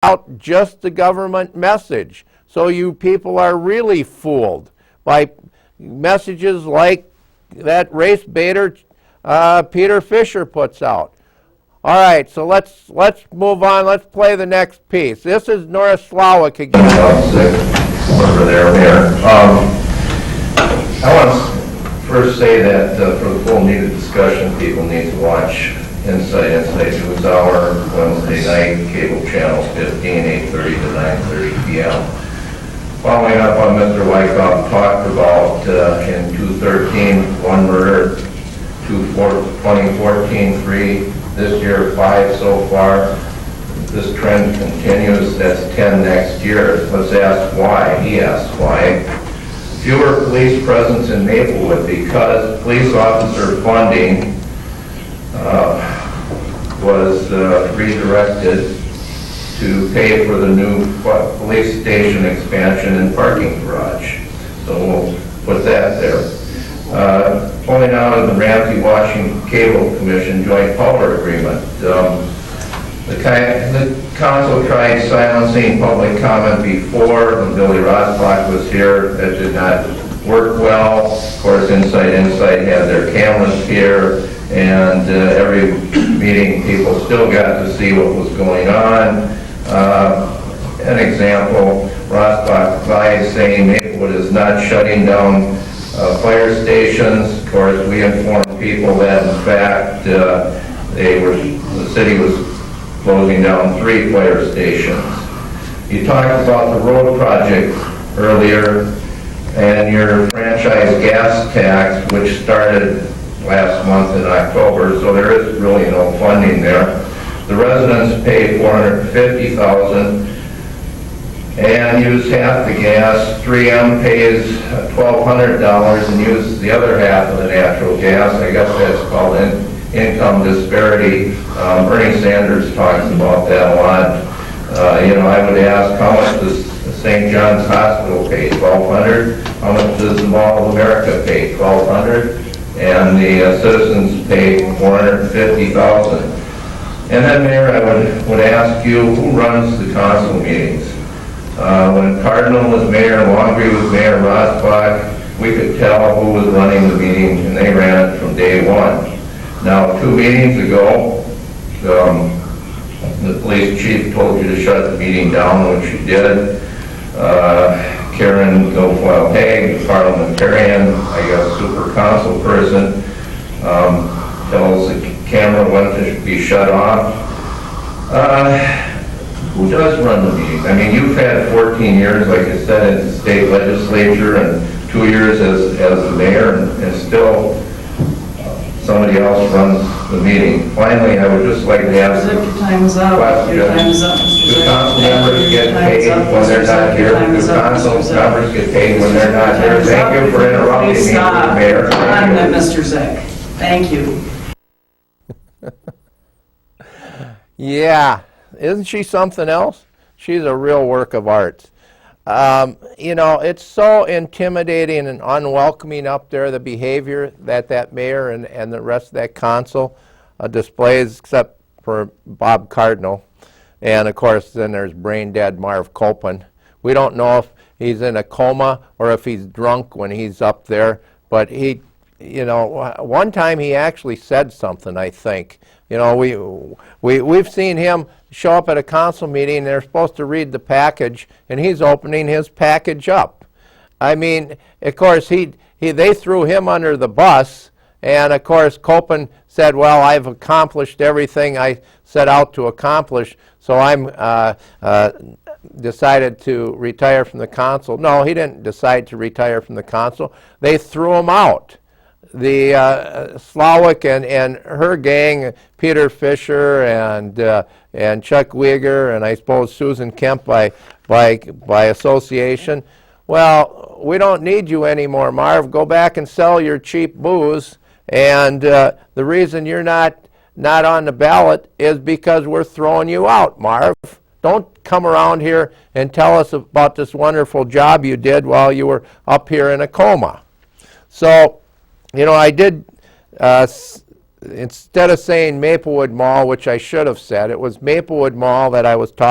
out just the government message. So you people are really fooled by messages like that race baiter Peter Fischer puts out. All right, so let's move on. Let's play the next piece. This is Nora Slawik again. Over there. I want to first say that for the full needed discussion, people need to watch Insight News Hour, Wednesday night, cable channel 15, 8:30 to 9:30 p.m. Following up on Mr. Wyckoff talked about in 2013, 1 murder, 2014, 3, this year 5 so far. This trend continues, that's 10 next year. Let's ask why. He asks why. Fewer police presence in Maplewood because police officer funding was redirected to pay for the new police station expansion and parking garage. So we'll put that there. Pulling out of the Ramsey-Washington Cable Commission Joint Power Agreement. The council tried silencing public comment before when Billy Rosbach was here. That did not work well. Of course, Insight had their cameras here, and every meeting people still got to see what was going on. An example, Rosbach advised saying Maplewood is not shutting down fire stations. Of course, we informed people that in fact the city was closing down 3 fire stations. You talked about the road project earlier and your franchise gas tax, which started last month in October, so there is really no funding there. The residents pay $450,000 and use half the gas. 3M pays $1,200 and uses the other half of the natural gas. I guess that's called income disparity. Bernie Sanders talks about that a lot. I would ask, how much does St. John's Hospital pay? $1,200. How much does the Mall of America pay? $1,200. And the citizens pay $450,000. And then, Mayor, I would ask you, who runs the council meetings? When Cardinal was mayor and Longley was mayor, Rosbach, we could tell who was running the meeting, and they ran it from day one. Now, 2 meetings ago, the police chief told you to shut the meeting down, which you did. Karen Guilfoyle-Haig, parliamentarian, I guess super council person, tells the camera when to be shut off. Who does run the meetings? I mean, you've had 14 years, like I said, in the state legislature and 2 years as the mayor, and still somebody else runs the meeting. Finally, I would just like to ask your time is up. Your time is up, Mr. Do council members get paid when they're not here? Do council members get paid when they're not here? Thank you for interrupting me, Mr. Mayor. Mr. Zick. Thank you. Yeah, isn't she something else? She's a real work of art. It's so intimidating and unwelcoming up there, the behavior that mayor and the rest of that council displays, except for Bob Cardinal. And of course, then there's brain dead Marv Copeland. We don't know if he's in a coma or if he's drunk when he's up there, but he, one time he actually said something, I think. We've seen him show up at a council meeting and they're supposed to read the package and he's opening his package up. I mean, of course, they threw him under the bus, and of course Copeland said, well, I've accomplished everything I set out to accomplish, so I'm decided to retire from the council. No, he didn't decide to retire from the council. They threw him out. The Slawik and her gang, Peter Fischer and Chuck Wieger, and I suppose Susan Kemp by association. Well, we don't need you anymore, Marv. Go back and sell your cheap booze. And the reason you're not on the ballot is because we're throwing you out, Marv. Don't come around here and tell us about this wonderful job you did while you were up here in a coma. So, I did, instead of saying Maplewood Mall, which I should have said, it was Maplewood Mall that I was talking